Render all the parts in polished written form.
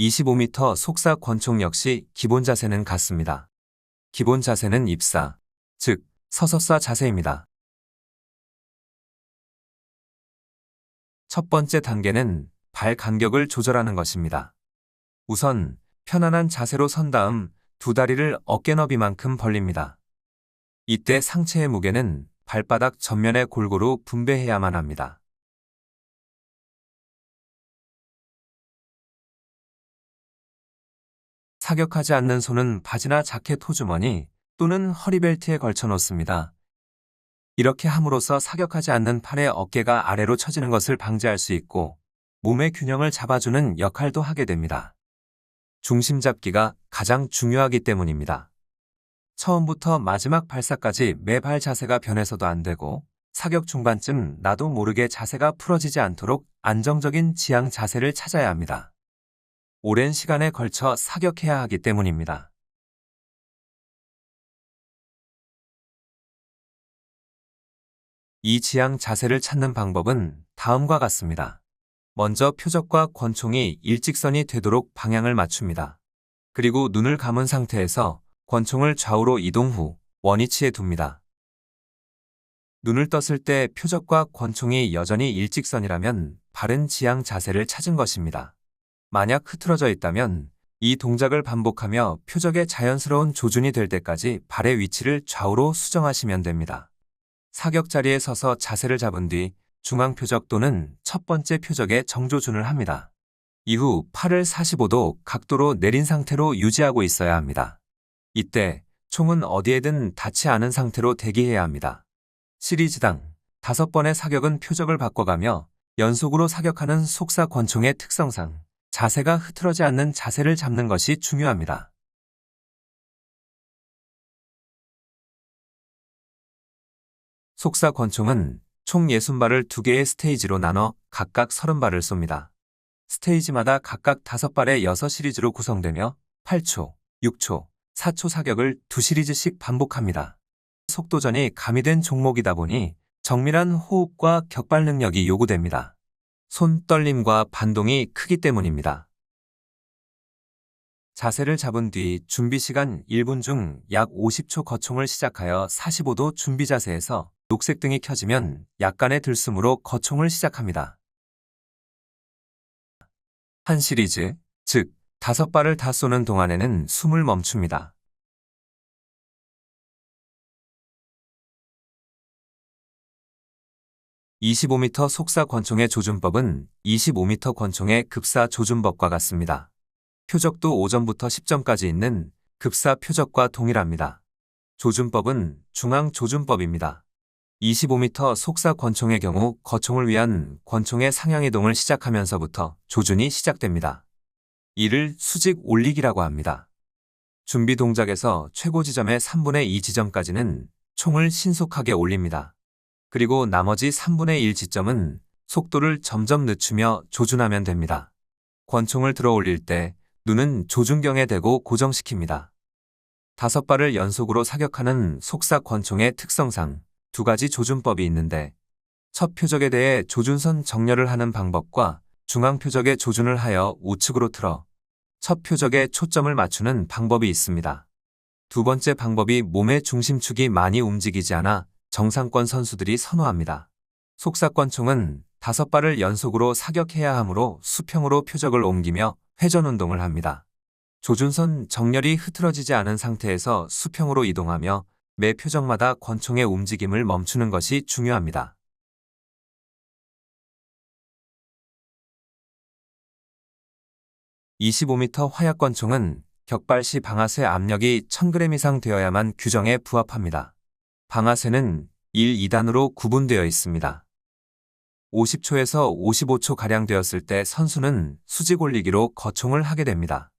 25m 속사 권총 역시 기본 자세는 같습니다. 기본 자세는 입사, 즉 서서 쏴 자세입니다. 첫 번째 단계는 발 간격을 조절하는 것입니다. 우선 편안한 자세로 선 다음 두 다리를 어깨 너비만큼 벌립니다. 이때 상체의 무게는 발바닥 전면에 골고루 분배해야만 합니다. 사격하지 않는 손은 바지나 자켓 호주머니 또는 허리벨트에 걸쳐 놓습니다. 이렇게 함으로써 사격하지 않는 팔의 어깨가 아래로 처지는 것을 방지할 수 있고 몸의 균형을 잡아주는 역할도 하게 됩니다. 중심 잡기가 가장 중요하기 때문입니다. 처음부터 마지막 발사까지 매 발 자세가 변해서도 안 되고 사격 중반쯤 나도 모르게 자세가 풀어지지 않도록 안정적인 지향 자세를 찾아야 합니다. 오랜 시간에 걸쳐 사격해야 하기 때문입니다. 이 지향 자세를 찾는 방법은 다음과 같습니다. 먼저 표적과 권총이 일직선이 되도록 방향을 맞춥니다. 그리고 눈을 감은 상태에서 권총을 좌우로 이동 후 원위치에 둡니다. 눈을 떴을 때 표적과 권총이 여전히 일직선이라면 바른 지향 자세를 찾은 것입니다. 만약 흐트러져 있다면 이 동작을 반복하며 표적의 자연스러운 조준이 될 때까지 발의 위치를 좌우로 수정하시면 됩니다. 사격 자리에 서서 자세를 잡은 뒤 중앙 표적 또는 첫 번째 표적에 정조준을 합니다. 이후 팔을 45도 각도로 내린 상태로 유지하고 있어야 합니다. 이때 총은 어디에든 닿지 않은 상태로 대기해야 합니다. 시리즈당 5번의 사격은 표적을 바꿔가며 연속으로 사격하는 속사 권총의 특성상 자세가 흐트러지 않는 자세를 잡는 것이 중요합니다. 속사 권총은 총 60발을 2개의 스테이지로 나눠 각각 30발을 쏩니다. 스테이지마다 각각 5발의 6시리즈로 구성되며 8초, 6초, 4초 사격을 2시리즈씩 반복합니다. 속도전이 가미된 종목이다 보니 정밀한 호흡과 격발 능력이 요구됩니다. 손 떨림과 반동이 크기 때문입니다. 자세를 잡은 뒤 준비 시간 1분 중 약 50초 거총을 시작하여 45도 준비 자세에서 녹색등이 켜지면 약간의 들숨으로 거총을 시작합니다. 한 시리즈, 즉 5발을 다 쏘는 동안에는 숨을 멈춥니다. (25m) 속사 권총의 조준법은 25m 권총의 급사 조준법과 같습니다. 표적도 5점부터 10점까지 있는 급사 표적과 동일합니다. 조준법은 중앙 조준법입니다. 25m 속사 권총의 경우 거총을 위한 권총의 상향이동을 시작하면서부터 조준이 시작됩니다. 이를 수직 올리기라고 합니다. 준비 동작에서 최고 지점의 3분의 2 지점까지는 총을 신속하게 올립니다. 그리고 나머지 3분의 1 지점은 속도를 점점 늦추며 조준하면 됩니다. 권총을 들어 올릴 때 눈은 조준경에 대고 고정시킵니다. 5발을 연속으로 사격하는 속사 권총의 특성상 2가지 조준법이 있는데 첫 표적에 대해 조준선 정렬을 하는 방법과 중앙 표적에 조준을 하여 우측으로 틀어 첫 표적에 초점을 맞추는 방법이 있습니다. 두 번째 방법이 몸의 중심축이 많이 움직이지 않아 정상권 선수들이 선호합니다. 속사 권총은 5발을 연속으로 사격해야 하므로 수평으로 표적을 옮기며 회전 운동을 합니다. 조준선 정렬이 흐트러지지 않은 상태에서 수평으로 이동하며 매 표적마다 권총의 움직임을 멈추는 것이 중요합니다. (25m) 화약권총은 격발 시 방아쇠 압력이 1000g 이상 되어야만 규정에 부합합니다. 방아쇠는 1, 2단으로 구분되어 있습니다. 50초에서 55초가량 되었을 때 선수는 수직 올리기로 거총을 하게 됩니다.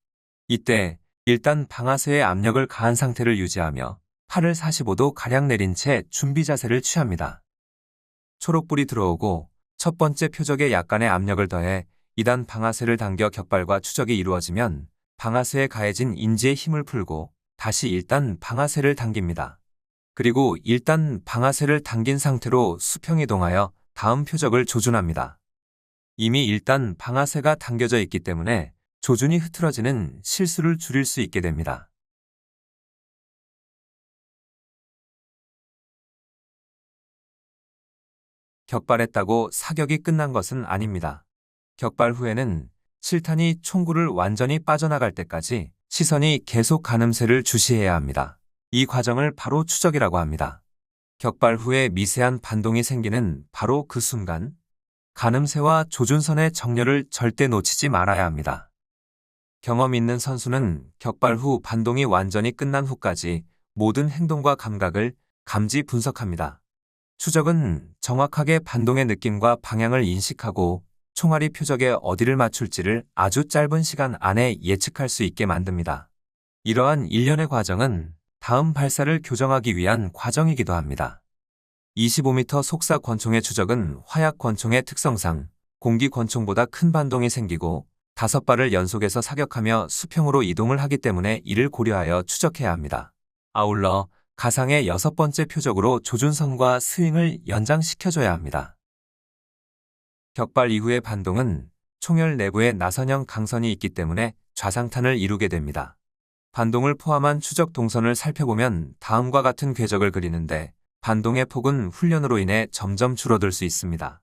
이때 일단 방아쇠의 압력을 가한 상태를 유지하며 팔을 45도가량 내린 채 준비 자세를 취합니다. 초록불이 들어오고 첫 번째 표적에 약간의 압력을 더해 2단 방아쇠를 당겨 격발과 추적이 이루어지면 방아쇠에 가해진 인지의 힘을 풀고 다시 1단 방아쇠를 당깁니다. 그리고 1단 방아쇠를 당긴 상태로 수평 이동하여 다음 표적을 조준합니다. 이미 1단 방아쇠가 당겨져 있기 때문에 조준이 흐트러지는 실수를 줄일 수 있게 됩니다. 격발했다고 사격이 끝난 것은 아닙니다. 격발 후에는 실탄이 총구를 완전히 빠져나갈 때까지 시선이 계속 가늠쇠를 주시해야 합니다. 이 과정을 바로 추적이라고 합니다. 격발 후에 미세한 반동이 생기는 바로 그 순간, 가늠쇠와 조준선의 정렬을 절대 놓치지 말아야 합니다. 경험 있는 선수는 격발 후 반동이 완전히 끝난 후까지 모든 행동과 감각을 감지 분석합니다. 추적은 정확하게 반동의 느낌과 방향을 인식하고 총알이 표적에 어디를 맞출지를 아주 짧은 시간 안에 예측할 수 있게 만듭니다. 이러한 일련의 과정은 다음 발사를 교정하기 위한 과정이기도 합니다. 25m 속사 권총의 추적은 화약 권총의 특성상 공기 권총보다 큰 반동이 생기고 5발을 연속해서 사격하며 수평으로 이동을 하기 때문에 이를 고려하여 추적해야 합니다. 아울러 가상의 6번째 표적으로 조준선과 스윙을 연장시켜줘야 합니다. 격발 이후의 반동은 총열 내부에 나선형 강선이 있기 때문에 좌상탄을 이루게 됩니다. 반동을 포함한 추적 동선을 살펴보면 다음과 같은 궤적을 그리는데 반동의 폭은 훈련으로 인해 점점 줄어들 수 있습니다.